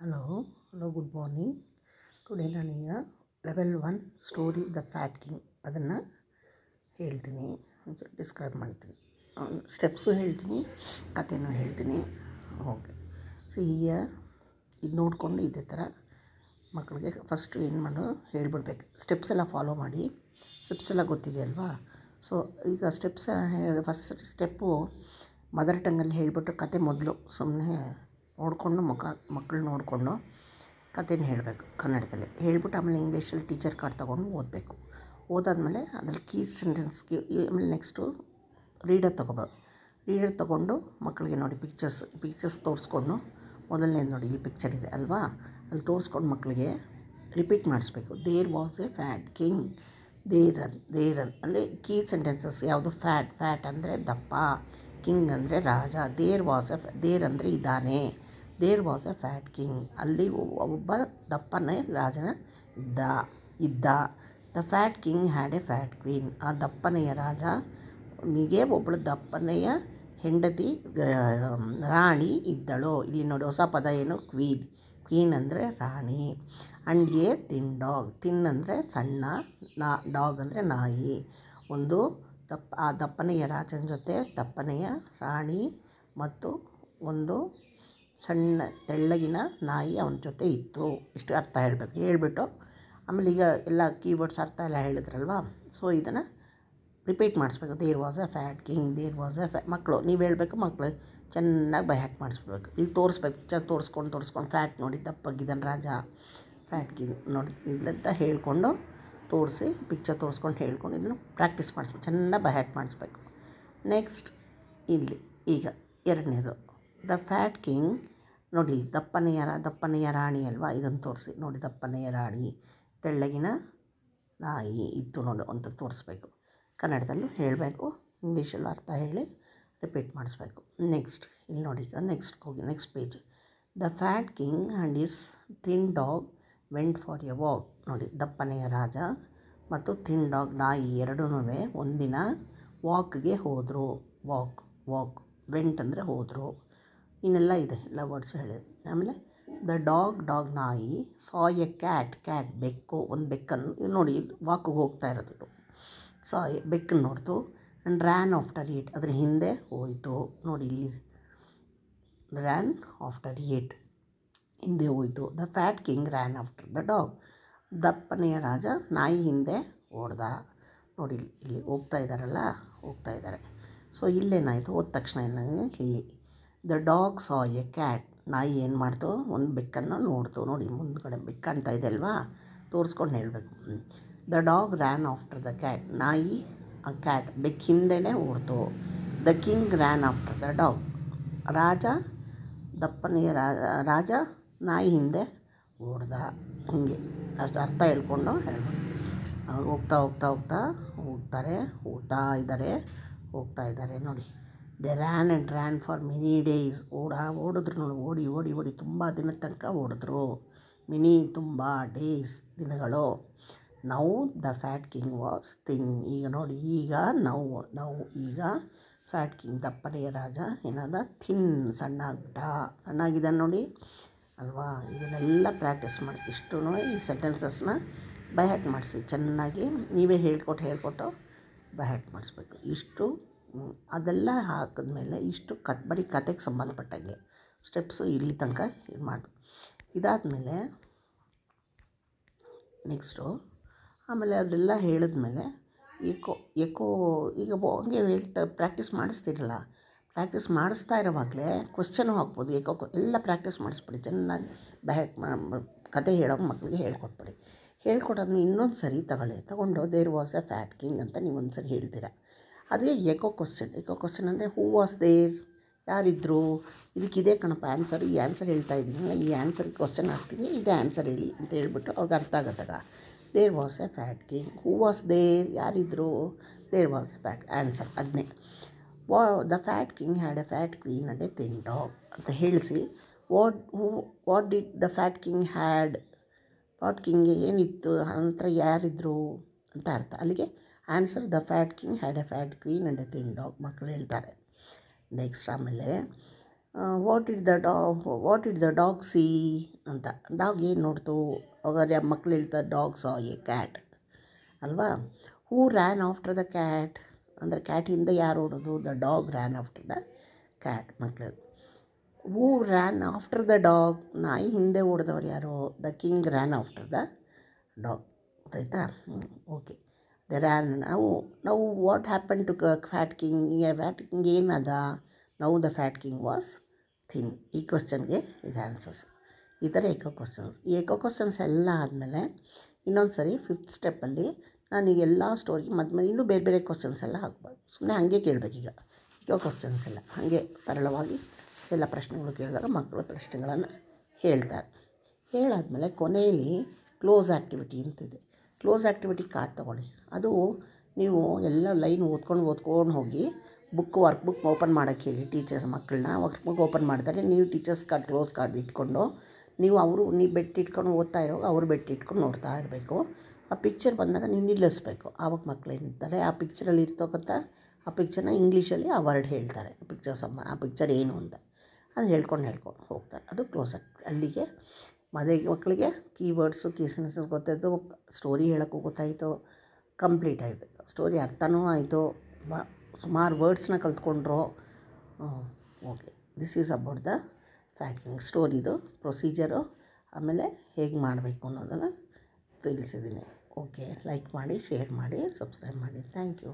Hello good morning. Today ನಾನೀಗ level 1 story the fat king ಅದನ್ನು ಹೇಳ್ತೀನಿ, ಒಂಚೂರು ಡಿಸ್ಕ್ರೈಬ್ ಮಾಡ್ತೀನಿ, ಸ್ಟೆಪ್ಸು ಹೇಳ್ತೀನಿ, ಕಥೆನೂ ಹೇಳ್ತೀನಿ. ಓಕೆ, ಈಗ ಇದು ನೋಡಿಕೊಂಡು ಇದೇ ಥರ ಮಕ್ಕಳಿಗೆ ಫಸ್ಟು ಏನು ಮಾಡೋ ಹೇಳ್ಬಿಡ್ಬೇಕು. ಸ್ಟೆಪ್ಸ್ ಎಲ್ಲ ಫಾಲೋ ಮಾಡಿ, ಸ್ಟೆಪ್ಸ್ ಎಲ್ಲ ಗೊತ್ತಿದೆ ಅಲ್ವಾ. ಸೊ ಈಗ ಸ್ಟೆಪ್ಸ್ ಫಸ್ಟ್ ಸ್ಟೆಪ್ಪು ಮದರ್ ಟಂಗಲ್ಲಿ ಹೇಳಿಬಿಟ್ಟು ಕತೆ ಮೊದಲು ಸುಮ್ಮನೆ ನೋಡಿಕೊಂಡು ಮಕ್ಕಳು ನೋಡಿಕೊಂಡು ಕಥೆನ ಹೇಳಬೇಕು ಕನ್ನಡದಲ್ಲಿ ಹೇಳಿಬಿಟ್ಟು ಆಮೇಲೆ ಇಂಗ್ಲೀಷಲ್ಲಿ ಟೀಚರ್ ಕಾರ್ಡ್ ತೊಗೊಂಡು ಓದಬೇಕು. ಓದಾದ್ಮೇಲೆ ಅದ್ರಲ್ಲಿ ಕೀ ಸೆಂಟೆನ್ಸ್ಗೆ ಆಮೇಲೆ ನೆಕ್ಸ್ಟು ರೀಡರ್ ತೊಗೊಂಡು ಮಕ್ಕಳಿಗೆ ನೋಡಿ ಪಿಕ್ಚರ್ಸ್ ತೋರಿಸ್ಕೊಂಡು ಮೊದಲನೇದು ನೋಡಿ ಈ ಪಿಕ್ಚರ್ ಇದೆ ಅಲ್ವಾ, ಅಲ್ಲಿ ತೋರಿಸ್ಕೊಂಡು ಮಕ್ಕಳಿಗೆ ರಿಪೀಟ್ ಮಾಡಿಸ್ಬೇಕು. There was a fat king, there ಅಲ್ಲಿ ಕೀ ಸೆಂಟೆನ್ಸಸ್ ಯಾವುದು? ಫ್ಯಾಟ್ ಅಂದರೆ ದಪ್ಪ, ಕಿಂಗ್ ಅಂದರೆ ರಾಜ. ದೇರ್ ಅಂದರೆ ಇದ್ದಾನೆ, there was a fat king, ಅಲ್ಲಿ ಒಬ್ಬ ದಪ್ಪನೇ ರಾಜನ ಇದ್ದ. The fat king had a fat queen, ಆ ದಪ್ಪನೆಯ ರಾಜನಿಗೆ ಒಬ್ಬಳು ದಪ್ಪನೆಯ ಹೆಂಡತಿ ರಾಣಿ ಇದ್ದಳು. ಇಲ್ಲಿ ನೋಡಿ ಹೊಸ ಪದ ಏನು? ಕ್ವೀನ್ ಅಂದರೆ ರಾಣಿ. ಅಂಡ್ ಎ ತಿನ್ ಅಂದರೆ ಸಣ್ಣ, ಡಾಗ್ ಅಂದರೆ ನಾಯಿ. ಆ ದಪ್ಪನೆಯ ರಾಜನ ಜೊತೆ ದಪ್ಪನೆಯ ರಾಣಿ ಮತ್ತು ಒಂದು ಸಣ್ಣ ತೆಳ್ಳಗಿನ ನಾಯಿ ಅವನ ಜೊತೆ ಇತ್ತು. ಇಷ್ಟು ಅರ್ಥ ಹೇಳ್ಬಿಟ್ಟು ಆಮೇಲೆ ಈಗ ಎಲ್ಲ ಕೀವರ್ಡ್ಸ್ ಅರ್ಥ ಎಲ್ಲ ಹೇಳಿದ್ರಲ್ವ. ಸೊ ಇದನ್ನು ರಿಪೀಟ್ ಮಾಡಿಸ್ಬೇಕು. There was a fat king, there was a ಮಕ್ಕಳು ನೀವು ಹೇಳಬೇಕು, ಮಕ್ಕಳು ಚೆನ್ನಾಗಿ ಬೈ ಹ್ಯಾಕ್ ಮಾಡಿಸ್ಬೇಕು. ಇಲ್ಲಿ ತೋರಿಸ್ಬೇಕು, ಪಿಕ್ಚರ್ ತೋರಿಸ್ಕೊಂಡು ಫ್ಯಾಟ್ ನೋಡಿ ದಪ್ಪಗಿದ್ದಾನೆ ರಾಜ, ಫ್ಯಾಟ್ ಕಿಂಗ್ ನೋಡಿ ಇಲ್ಲಂತ ಹೇಳ್ಕೊಂಡು ತೋರಿಸಿ ಪಿಕ್ಚರ್ ತೋರಿಸ್ಕೊಂಡು ಹೇಳ್ಕೊಂಡು ಇದನ್ನು ಪ್ರಾಕ್ಟೀಸ್ ಮಾಡಿಸ್ಬೇಕು, ಚೆನ್ನಾಗಿ ಬೈ ಹ್ಯಾಕ್ ಮಾಡಿಸ್ಬೇಕು. ನೆಕ್ಸ್ಟ್ ಇಲ್ಲಿ ಈಗ ಎರಡನೇದು ದ ಫ್ಯಾಟ್ ಕಿಂಗ್ ನೋಡಿ ದಪ್ಪನೆಯ ರಾಣಿ ಅಲ್ವಾ, ಇದನ್ನು ತೋರಿಸಿ ನೋಡಿ ದಪ್ಪನೆಯ ರಾಣಿ, ತೆಳ್ಳಗಿನ ನಾಯಿ ಇತ್ತು ನೋಡಿ ಅಂತ ತೋರಿಸ್ಬೇಕು. ಕನ್ನಡದಲ್ಲೂ ಹೇಳಬೇಕು, ಇಂಗ್ಲೀಷಲ್ಲೂ ಅರ್ಥ ಹೇಳಿ ರಿಪೀಟ್ ಮಾಡಿಸ್ಬೇಕು. ನೆಕ್ಸ್ಟ್ ಇಲ್ಲಿ ನೋಡಿ, ಈಗ next page. The fat king and is thin dog went for A walk. ನೋಡಿ ದಪ್ಪನೆಯ ರಾಜ ಮತ್ತು ಥಿನ್ ಡಾಗ್ ನಾಯಿ ಎರಡೂ ಒಂದಿನ ವಾಕ್ಗೆ ಹೋದರು. ವಾಕ್ ವೆಂಟ್ ಅಂದರೆ ಹೋದರು. ಇನ್ನೆಲ್ಲ ಇದೆ, ಎಲ್ಲ ವರ್ಡ್ಸ್ ಹೇಳಿದೆ. ಆಮೇಲೆ ದ ಡಾಗ್ ನಾಯಿ ಸಾ ಎ ಕ್ಯಾಟ್ ಬೆಕ್ಕು, ಒಂದು ಬೆಕ್ಕನ್ನು ನೋಡಿ ವಾಕಿಗೆ ಹೋಗ್ತಾ ಇರೋದು, ಬೆಕ್ಕನ್ನು ನೋಡ್ತು. ಆ್ಯಂಡ್ ರ್ಯಾನ್ ಆಫ್ಟರ್ ಇಟ್, ಅದ್ರ ಹಿಂದೆ ಹೋಯಿತು. ನೋಡಿ ಇಲ್ಲಿ ರ್ಯಾನ್ ಆಫ್ಟರ್ ಇಟ್, ಹಿಂದೆ ಹೋಯಿತು. The fat king ran after the dog, ದಪ್ಪನೆಯ ರಾಜ ನಾಯಿ ಹಿಂದೆ ಓಡ್ದ. ನೋಡಿ ಇಲ್ಲಿ ಹೋಗ್ತಾ ಇದ್ದಾರೆ. ಸೊ ಇಲ್ಲೇನಾಯಿತು? ಹೋದ ತಕ್ಷಣ ಏನಾಗಿದೆ ಇಲ್ಲಿ the dog saw a cat, ನಾಯಿ ಏನು ಮಾಡ್ತು? ಒಂದು ಬೆಕ್ಕನ್ನು ನೋಡ್ತು. ನೋಡಿ ಮುಂದ್ಗಡೆ ಬೆಕ್ಕ ಅಂತ ಇದೆ ಅಲ್ವಾ, ತೋರಿಸ್ಕೊಂಡು ಹೇಳಬೇಕು. The dog ran after the cat, ನಾಯಿ ಆ ಕ್ಯಾಟ್ ಬೆಕ್ಕ ಹಿಂದೆನೇ ಓಡ್ತು. The king ran after the dog, ದಪ್ಪನೆಯ ರಾಜ ನಾಯಿ ಹಿಂದೆ ಓಡ್ದ. ಹೀಗೆ ಅಷ್ಟು ಅರ್ಥ ಹೇಳ್ಕೊಂಡು ಹೇಳ್ಬೇಕು. ಹೋಗ್ತಾ ಇದ್ದಾರೆ ನೋಡಿ. ದೆ ರ್ಯಾನ್ ಫಾರ್ ಮೆನಿ ಡೇಸ್, ಓಡಿದ್ರು ನೋಡಿ, ಓಡಿ ತುಂಬ ದಿನದ ತನಕ ಓಡಿದ್ರು. ತುಂಬ ಡೇಸ್ ದಿನಗಳು. Now the fat king was thin, ಈಗ ನೋಡಿ ಈಗ ಫ್ಯಾಟ್ ಕಿಂಗ್ ದಪ್ಪನೆಯ ರಾಜ ಏನಾದ? ಥಿನ್, ಸಣ್ಣಾಗಿದ್ದಾನೆ ನೋಡಿ ಅಲ್ವಾ. ಇದನ್ನೆಲ್ಲ ಪ್ರಾಕ್ಟೀಸ್ ಮಾಡಿ ಇಷ್ಟು ಈ ಸೆಂಟೆನ್ಸಸ್ನ ಬೈ ಹ್ಯಾಟ್ ಮಾಡಿಸಿ ಚೆನ್ನಾಗಿ ನೀವೇ ಹೇಳ್ಕೊಟ್ಟು ಬೈ ಹ್ಯಾಟ್ ಮಾಡಿಸ್ಬೇಕು. ಇಷ್ಟು ಅದೆಲ್ಲ ಹಾಕಿದ್ಮೇಲೆ ಇಷ್ಟು ಬರೀ ಕತೆಗೆ ಸಂಬಂಧಪಟ್ಟಂಗೆ ಸ್ಟೆಪ್ಸು ಇಲ್ಲಿ ತನಕ ಇದು ಮಾಡಬೇಕು. ಇದಾದಮೇಲೆ ನೆಕ್ಸ್ಟು ಆಮೇಲೆ ಅವರೆಲ್ಲ ಹೇಳಿದ್ಮೇಲೆ ಏಕೋ ಈಗ ಹಂಗೆ ಪ್ರಾಕ್ಟೀಸ್ ಮಾಡಿಸ್ತಿರಲ್ಲ, ಪ್ರಾಕ್ಟೀಸ್ ಮಾಡಿಸ್ತಾ ಇರೋವಾಗಲೇ ಕ್ವಶ್ಚನು ಹಾಕ್ಬೋದು. ಎಲ್ಲ ಪ್ರಾಕ್ಟೀಸ್ ಮಾಡಿಸ್ಬಿಡಿ ಚೆನ್ನಾಗಿ. ಬೈ ಹ್ಯಾಟ್ ಕತೆ ಹೇಳೋ ಮಕ್ಕಳಿಗೆ ಹೇಳ್ಕೊಟ್ಟಾದ್ಮೇಲೆ ಇನ್ನೊಂದು ಸರಿ ತಗೊಂಡು there was a fat king ಅಂತ ನೀವು ಒಂದು ಸರಿ ಹೇಳ್ತೀರಾ. ಅದೇ ಎಕೋ ಕ್ವಶನ್ ಅಂದರೆ ಹೂ ವಾಸ್ ದೇರ್, ಯಾರಿದ್ರು? ಇದಕ್ಕಿದೆ ಕಣಪ್ಪ ಆನ್ಸರು, ಈ ಆನ್ಸರ್ ಹೇಳ್ತಾ ಇದ್ದೀನಿ, ಈ ಆನ್ಸರ್ಗೆ ಕ್ವಶನ್ ಹಾಕ್ತೀನಿ, ಇದೇ ಆನ್ಸರ್ ಹೇಳಿ ಅಂತ ಹೇಳ್ಬಿಟ್ಟು ಅವ್ರಿಗೆ ಅರ್ಥ ಆಗತ್ತಾಗ there was a fat king, who was there, ಯಾರಿದ್ರು? There was a fat answer ಅದನ್ನೇ. The fat king had a fat queen and a thin dog ಅಂತ ಹೇಳಿಸಿ what did the fat king had, fat ಕಿಂಗ್ಗೆ ಏನಿತ್ತು, ನಂತರ ಯಾರಿದ್ರು ಅಂತ ಅರ್ಥ. ಅಲ್ಲಿಗೆ answer the fat king had a fat queen and a thin dog ಮಕ್ಕಳು ಹೇಳ್ತಾರೆ. ನೆಕ್ಸ್ಟ್ ಆಮೇಲೆ what did the dog see ಅಂತ. ಡಾಗ್ ಏನು ನೋಡ್ತು? ಅವಾಗ ಮಕ್ಳು ಹೇಳ್ತಾರೆ ಡಾಗ್ ಸಾ ಎ ಕ್ಯಾಟ್ ಅಲ್ವಾ. Who ran after the cat ಅಂದರೆ ಕ್ಯಾಟ್ ಹಿಂದೆ ಯಾರು ಓಡೋದು? The dog ran after the cat. ಮಕ್ಕಳು who ran after the dog, ನಾಯಿ ಹಿಂದೆ ಓಡಿದವ್ರು ಯಾರು? The king ran after the dog. ಗೊತ್ತಾಯ್ತಾ? ಓಕೆ. ದ ರ್ಯಾನ್ ನಾವು what happen to fat king? Fat king ಏನದ? ನಾವು the fat king was thin. ಈ ಕ್ವಶನ್ಗೆ ಇದು ಆನ್ಸರ್ಸ್. ಈ ಥರ ಏಕೋ ಕ್ವಶನ್ಸ್ ಎಲ್ಲ ಆದಮೇಲೆ ಇನ್ನೊಂದು ಸರಿ 5th ಸ್ಟೆಪ್ಪಲ್ಲಿ ನಾನು ಎಲ್ಲ ಸ್ಟೋರಿಗೆ ಮಧ್ಯ ಇನ್ನೂ ಬೇರೆ ಬೇರೆ ಕ್ವಶನ್ಸ್ ಎಲ್ಲ ಹಾಕ್ಬಾರ್ದು. ಸುಮ್ಮನೆ ಹಾಗೆ ಕೇಳಬೇಕೀಗ ಏಕೋ ಕ್ವಶನ್ಸ್ ಎಲ್ಲ ಹಾಗೆ ಸರಳವಾಗಿ ಎಲ್ಲ ಪ್ರಶ್ನೆಗಳು ಕೇಳಿದಾಗ ಮಕ್ಕಳು ಪ್ರಶ್ನೆಗಳನ್ನು ಹೇಳ್ತಾರೆ. ಹೇಳಾದ್ಮೇಲೆ ಕೊನೆಯಲ್ಲಿ ಕ್ಲೋಸ್ ಆ್ಯಕ್ಟಿವಿಟಿ ಅಂತಿದೆ. ಕ್ಲೋಸ್ ಆ್ಯಕ್ಟಿವಿಟಿ ಕಾರ್ಡ್ ತೊಗೊಳ್ಳಿ. ಅದು ನೀವು ಎಲ್ಲ ಲೈನ್ ಓದ್ಕೊಂಡು ಹೋಗಿ ವರ್ಕ್ ಬುಕ್ ಓಪನ್ ಮಾಡೋಕ್ಕೆ ಹೇಳಿ ಟೀಚರ್ಸ್ ಮಕ್ಕಳನ್ನ. ವರ್ಕ್ ಬುಕ್ ಓಪನ್ ಮಾಡ್ತಾರೆ, ನೀವು ಟೀಚರ್ಸ್ ಕಾರ್ಡ್ ಕ್ಲೋಸ್ ಕಾರ್ಡ್ ಇಟ್ಕೊಂಡು ನೀವು ಬೆಟ್ಟಿಟ್ಕೊಂಡು ಓದ್ತಾ ಇರೋ ಅವ್ರು ಬೆಟ್ಟಿಟ್ಕೊಂಡು ನೋಡ್ತಾ ಇರಬೇಕು. ಆ ಪಿಕ್ಚರ್ ಬಂದಾಗ ನೀವು ನಿಲ್ಲಿಸ್ಬೇಕು. ಆವಾಗ ಮಕ್ಳು ಏನಿರ್ತಾರೆ ಆ ಪಿಕ್ಚರಲ್ಲಿ ಇರ್ತಕ್ಕಂಥ ಆ ಪಿಕ್ಚರ್ನ ಇಂಗ್ಲೀಷಲ್ಲಿ ಆ ವರ್ಡ್ ಹೇಳ್ತಾರೆ. ಆ ಪಿಕ್ಚರ್ ಏನು ಅಂತ ಅದು ಹೇಳ್ಕೊಂಡು ಹೋಗ್ತಾರೆ. ಅದು ಕ್ಲೋಸ್ ಆಗಿ ಅಲ್ಲಿಗೆ ಮಕ್ಕಳಿಗೆ ಕೀವರ್ಡ್ಸು ಕೀ ಸೆನ್ಟೆನ್ಸಸ್ ಗೊತ್ತಾಯಿತು, ಸ್ಟೋರಿ ಹೇಳೋಕ್ಕೂ ಗೊತ್ತಾಯಿತು, ಕಂಪ್ಲೀಟ್ ಆಯಿತು. ಸ್ಟೋರಿ ಅರ್ಥನೂ ಆಯಿತು, ಸುಮಾರು ವರ್ಡ್ಸ್ನ ಕಲ್ತ್ಕೊಂಡ್ರು. Okay, this is about the fat king ಸ್ಟೋರಿದು ಪ್ರೊಸೀಜರು, ಆಮೇಲೆ ಹೇಗೆ ಮಾಡಬೇಕು ಅನ್ನೋದನ್ನು ತಿಳಿಸಿದ್ದೀನಿ. ಓಕೆ, ಲೈಕ್ ಮಾಡಿ, ಶೇರ್ ಮಾಡಿ, ಸಬ್ಸ್ಕ್ರೈಬ್ ಮಾಡಿ. Thank you.